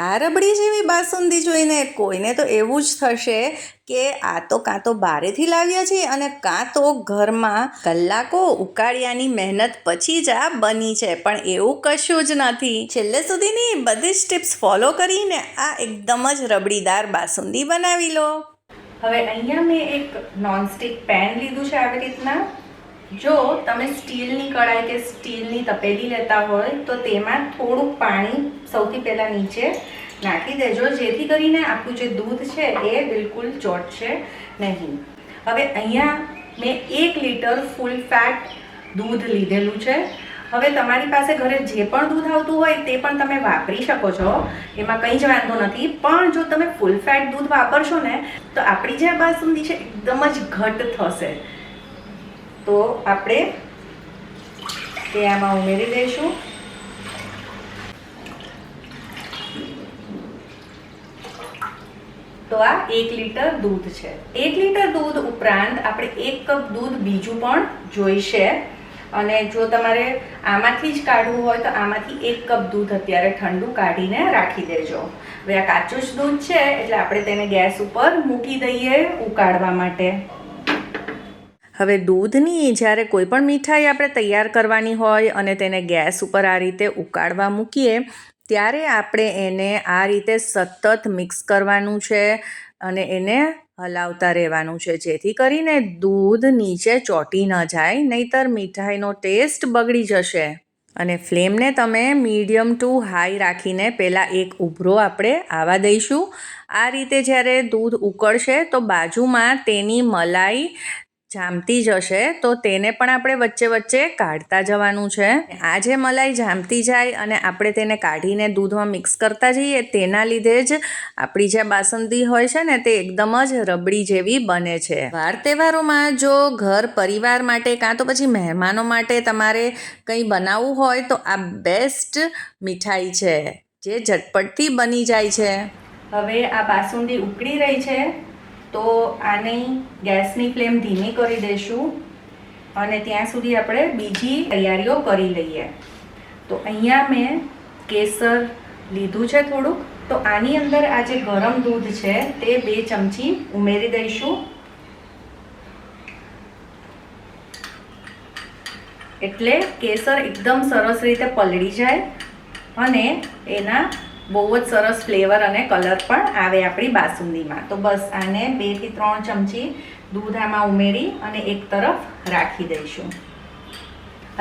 આ રબડી જેવી બાસુંદી જોઈને કોઈને તો એવું જ થશે કે આ તો કાં તો બહારેથી લાવ્યા છે અને કાં તો ઘરમાં કલાકો ઉકાળ્યાની મહેનત પછી જ આ બની છે, પણ એવું કશું જ નથી. છેલ્લે સુધીની બધી જ ટિપ્સ ફોલો કરીને આ એકદમ જ રબડીદાર બાસુંદી બનાવી લો. હવે અહીંયા મેં એક નોનસ્ટિક પેન લીધું છે આવી રીતના. જો તમે સ્ટીલની કડાઈ કે સ્ટીલની તપેલી લેતા હોય તો તેમાં થોડુંક પાણી સૌથી પહેલાં નીચે નાખી દેજો, જેથી કરીને આપણું જે દૂધ છે એ બિલકુલ ચોંટશે નહીં. હવે અહીંયા મેં 1 લીટર ફૂલ ફેટ દૂધ લીધેલું છે. હવે તમારી પાસે ઘરે જે પણ દૂધ આવતું હોય તે પણ તમે વાપરી શકો છો, એમાં કંઈ જ વાંધો નથી. પણ જો તમે ફૂલ ફેટ દૂધ વાપરશો ને તો આપણી જે બાસુંદી છે એકદમ જ ઘટ થશે. તો આપણે તે આમાં ઉમેરી દઈશું. તો આ 1 લીટર દૂધ છે. 1 લીટર દૂધ ઉપરાંત આપણે 1 કપ દૂધ બીજું પણ જોઈશે. અને જો તમારે આમાંથી જ કાઢવું હોય તો આમાંથી 1 કપ દૂધ અત્યારે ઠંડુ કાઢીને રાખી દેજો. હવે આ કાચું જ દૂધ છે એટલે આપણે તેને ગેસ ઉપર મૂકી દઈએ ઉકાળવા માટે. હવે દૂધની જ્યારે કોઈ પણ મીઠાઈ આપણે તૈયાર કરવાની હોય અને તેને ગેસ ઉપર આ રીતે ઉકાળવા મૂકીએ ત્યારે આપણે એને આ રીતે સતત મિક્સ કરવાનું છે અને એને હલાવતા રહેવાનું છે, જેથી કરીને દૂધ નીચે ચોંટી ન જાય, નહીંતર મીઠાઈનો ટેસ્ટ બગડી જશે. અને ફ્લેમને તમે મીડિયમ ટુ હાઈ રાખીને પહેલાં એક ઉભરો આપણે આવવા દઈશું. આ રીતે જ્યારે દૂધ ઉકળશે તો બાજુમાં તેની મલાઈ જામતી જશે, તો તેને પણ આપણે વચ્ચે વચ્ચે કાઢતા જવાનું છે. આ જે મલાઈ જામતી જાય અને આપણે તેને કાઢીને દૂધમાં મિક્સ કરતા જઈએ તેના લીધે જ આપણી જે બાસુંદી હોય છે ને તે એકદમ જ રબડી જેવી બને છે. વાર તહેવારોમાં જો ઘર પરિવાર માટે કાં તો પછી મહેમાનો માટે તમારે કંઈ બનાવવું હોય તો આ બેસ્ટ મીઠાઈ છે જે ઝટપટથી બની જાય છે. હવે આ બાસુંદી ઉકળી રહી છે તો આની ગેસની ફ્લેમ ધીમી કરી દઈશું અને ત્યાં સુધી આપણે બીજી તૈયારીઓ કરી લઈએ. તો અહીંયા મેં કેસર લીધું છે થોડુંક, તો આની અંદર આ જે ગરમ દૂધ છે તે 2 ચમચી ઉમેરી દઈશું. એટલે કેસર એકદમ સરસ રીતે પલળી જાય અને એના બહુ જ સરસ ફ્લેવર અને કલર પણ આવે આપણી બાસુંદીમાં. તો બસ આને 2 થી 3 ચમચી દૂધ આમાં ઉમેરી અને એક તરફ રાખી દઈશું.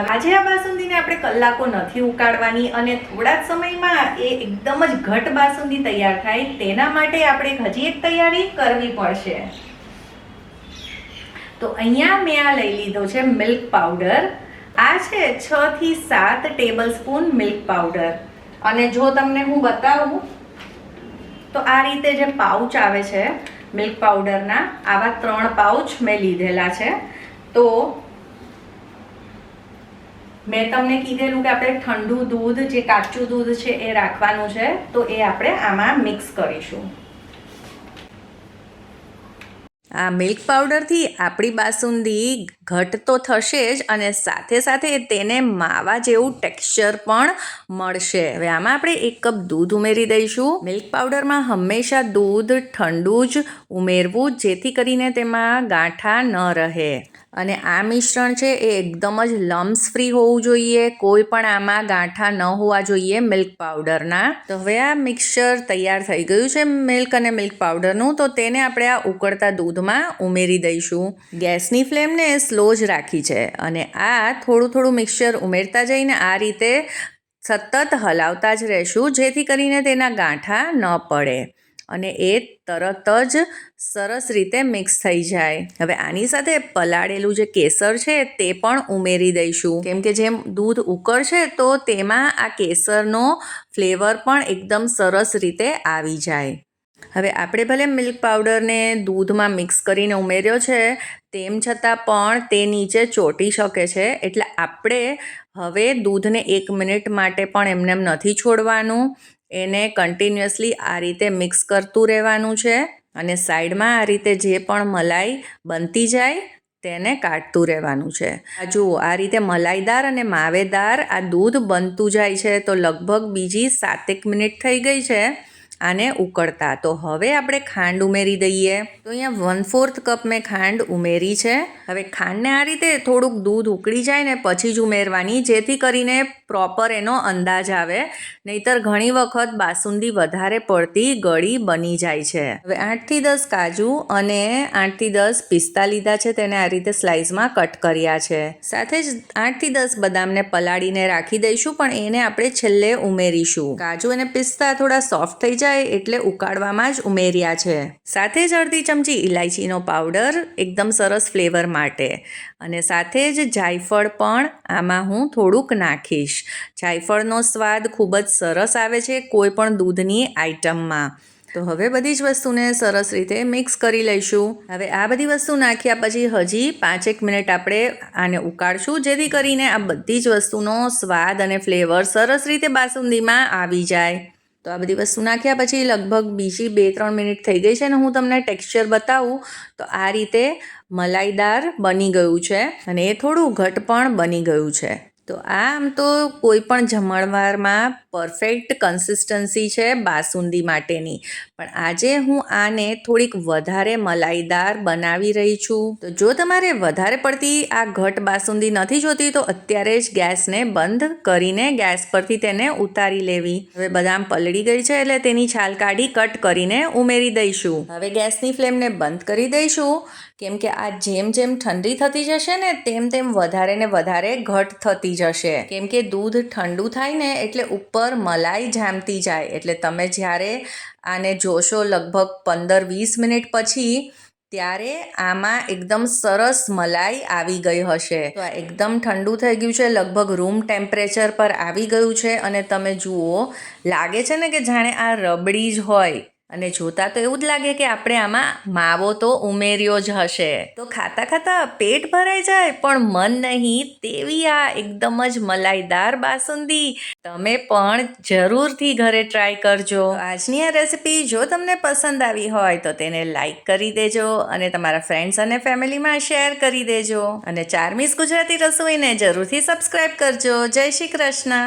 આજે આ બાસુંદીને આપણે કલાકો નથી ઉકાળવાની અને થોડા જ સમયમાં એ એકદમ જ ઘટ બાસુંદી તૈયાર થાય તેના માટે આપણે હજી એક તૈયારી કરવી પડશે. તો અહીંયા મેં આ લઈ લીધો છે મિલ્ક પાવડર. આ છે 6 થી 7 ટેબલ સ્પૂન મિલ્ક પાવડર. અને જો તમને હું બતાવું તો આ રીતે જે પાઉચ આવે છે મિલ્ક પાવડરના, આવા 3 પાઉચ મેં લીધેલા છે. તો મેં તમને કીધેલું કે આપણે ઠંડુ દૂધ, જે કાચું દૂધ છે એ રાખવાનું છે, તો એ આપણે આમાં મિક્સ કરીશું. આ મિલ્ક પાવડરથી આપણી બાસુંદી ઘટ તો થશે જ અને સાથે સાથે તેને માવા જેવું ટેક્સચર પણ મળશે. હવે આમાં આપણે 1 કપ દૂધ ઉમેરી દઈશું. મિલ્ક પાવડરમાં હંમેશા દૂધ ઠંડુ જ ઉમેરવું, જેથી કરીને તેમાં ગાંઠા ન રહે. અને આ મિશ્રણ છે એ એકદમ જ લમ્સ ફ્રી હોવું જોઈએ, કોઈ પણ આમાં ગાંઠા ન હોવા જોઈએ મિલ્ક પાવડરના. તો હવે આ મિક્સચર તૈયાર થઈ ગયું છે મિલ્ક અને મિલ્ક પાવડરનું, તો તેને આપણે આ ઉકળતા દૂધમાં ઉમેરી દઈશું. ગેસની ફ્લેમને સ્લો જ રાખી છે અને આ થોડું મિક્સચર ઉમેરતા જઈને આ રીતે સતત હલાવતા જ રહેશું, જેથી કરીને તેના ગાંઠા ન પડે અને એ તરત જ સરસ રીતે મિક્સ થઈ જાય. હવે આની સાથે પલાળેલું જે કેસર છે તે પણ ઉમેરી દઈશું, કેમ કે જેમ દૂધ ઉકળશે તો તેમાં આ કેસરનો ફ્લેવર પણ એકદમ સરસ રીતે આવી જાય. હવે આપણે ભલે મિલ્ક પાવડરને દૂધમાં મિક્સ કરીને ઉમેર્યો છે, તેમ છતાં પણ તે નીચે ચોંટી શકે છે, એટલે આપણે હવે દૂધને 1 મિનિટ માટે પણ એમને નથી છોડવાનું. એને કન્ટિન્યુઅસલી આ રીતે મિક્સ કરતું રહેવાનું છે અને સાઈડમાં આ રીતે જે પણ મલાઈ બનતી જાય તેને કાઢતું રહેવાનું છે. જુઓ આ રીતે મલાઈદાર અને માવેદાર આ દૂધ બનતું જાય છે. તો લગભગ બીજી 7 મિનિટ થઈ ગઈ છે આને ઉકળતા. તો હવે આપણે ખાંડ ઉમેરી દઈએ. તો અહીંયા 1/4 કપ મેં ખાંડ ઉમેરી છે. હવે ખાંડને આ રીતે થોડુંક દૂધ ઉકળી જાય ને પછી જ ઉમેરવાની, જેથી કરીને પ્રોપર એનો અંદાજ આવે. નહીતર ઘણી વખત બાસુંદી વધારે પડતી ગળી બની જાય છે. હવે 8 થી 10 કાજુ અને 8 થી 10 પિસ્તા લીધા છે, તેને આ રીતે સ્લાઇસમાં કટ કર્યા છે. સાથે જ 8 થી 10 બદામને પલાળીને રાખી દઈશું, પણ એને આપણે છેલ્લે ઉમેરીશું. કાજુ અને પિસ્તા થોડા સોફ્ટ થઈ જાય એટલે ઉકાળવામાં જ ઉમેર્યા છે. સાથે જ અડધી ચમચી ઇલાયચીનો પાવડર, એકદમ સરસ ફ્લેવર માટે. અને સાથે જ જાયફળ પણ આમાં હું થોડુંક નાખીશ. જાયફળનો સ્વાદ ખૂબ જ સરસ આવે છે કોઈ પણ દૂધની આઇટમમાં. તો હવે બધી જ વસ્તુને સરસ રીતે મિક્સ કરી લઈશું. હવે આ બધી વસ્તુ નાખ્યા પછી હજી 5-1 મિનિટ આપણે આને ઉકાળશું, જેથી કરીને આ બધી જ વસ્તુનો સ્વાદ અને ફ્લેવર સરસ રીતે બાસુંદીમાં આવી જાય. તો આ બધી વસ્તુ નાખ્યા પછી લગભગ બીજી 2-3 મિનિટ થઈ ગઈ છે અને હું તમને ટેક્સચર બતાવું તો આ રીતે મલાઈદાર બની ગયું છે અને એ થોડું ઘટ પણ બની ગયું છે. તો આમ તો કોઈ પણ જમણવારમાં પરફેક્ટ કન્સિસ્ટન્સી છે બાસુંદી માટેની, પણ આજે હું આને થોડીક વધારે મલાઈદાર બનાવી રહી છું. તો જો તમારે વધારે પડતી આ ઘટ બાસુંદી નથી જોતી તો અત્યારે જ ગેસને બંધ કરીને ગેસ પરથી તેને ઉતારી લેવી. હવે બદામ પલળી ગઈ છે એટલે તેની છાલ કાઢી કટ કરીને ઉમેરી દઈશું. હવે ગેસની ફ્લેમને બંધ કરી દઈશું, કેમ કે આ જેમ જેમ ઠંડી થતી જશે ને તેમ તેમ વધારે ને વધારે ઘટ થતી જશે. કેમ કે દૂધ ઠંડુ થાય ને એટલે ઉપર મલાઈ જામતી જાય, એટલે તમે જ્યારે આને જોશો લગભગ 15-20 મિનિટ પછી, ત્યારે આમાં એકદમ સરસ મલાઈ આવી ગઈ હશે. તો આ એકદમ ઠંડુ થઈ ગયું છે, લગભગ રૂમ ટેમ્પરેચર પર આવી ગયું છે અને તમે જુઓ, લાગે છે ને કે જાણે આ રબડી જ હોય. અને જોતા તો એવું જ લાગે કે આપણે આમાં માવો તો ઉમેર્યો જ હશે. તો ખાતા ખાતા પેટ ભરાઈ જાય પણ મન નહીં, તેવી આ એકદમ જ મલાઈદાર બાસુંદી તમે પણ જરૂરથી ઘરે ટ્રાય કરજો. આજની આ રેસિપી જો તમને પસંદ આવી હોય તો તેને લાઈક કરી દેજો અને તમારા ફ્રેન્ડ્સ અને ફેમિલીમાં શેર કરી દેજો. અને ચાર્મીસ ગુજરાતી રસોઈને જરૂરથી સબસ્ક્રાઈબ કરજો. જય શ્રી કૃષ્ણ.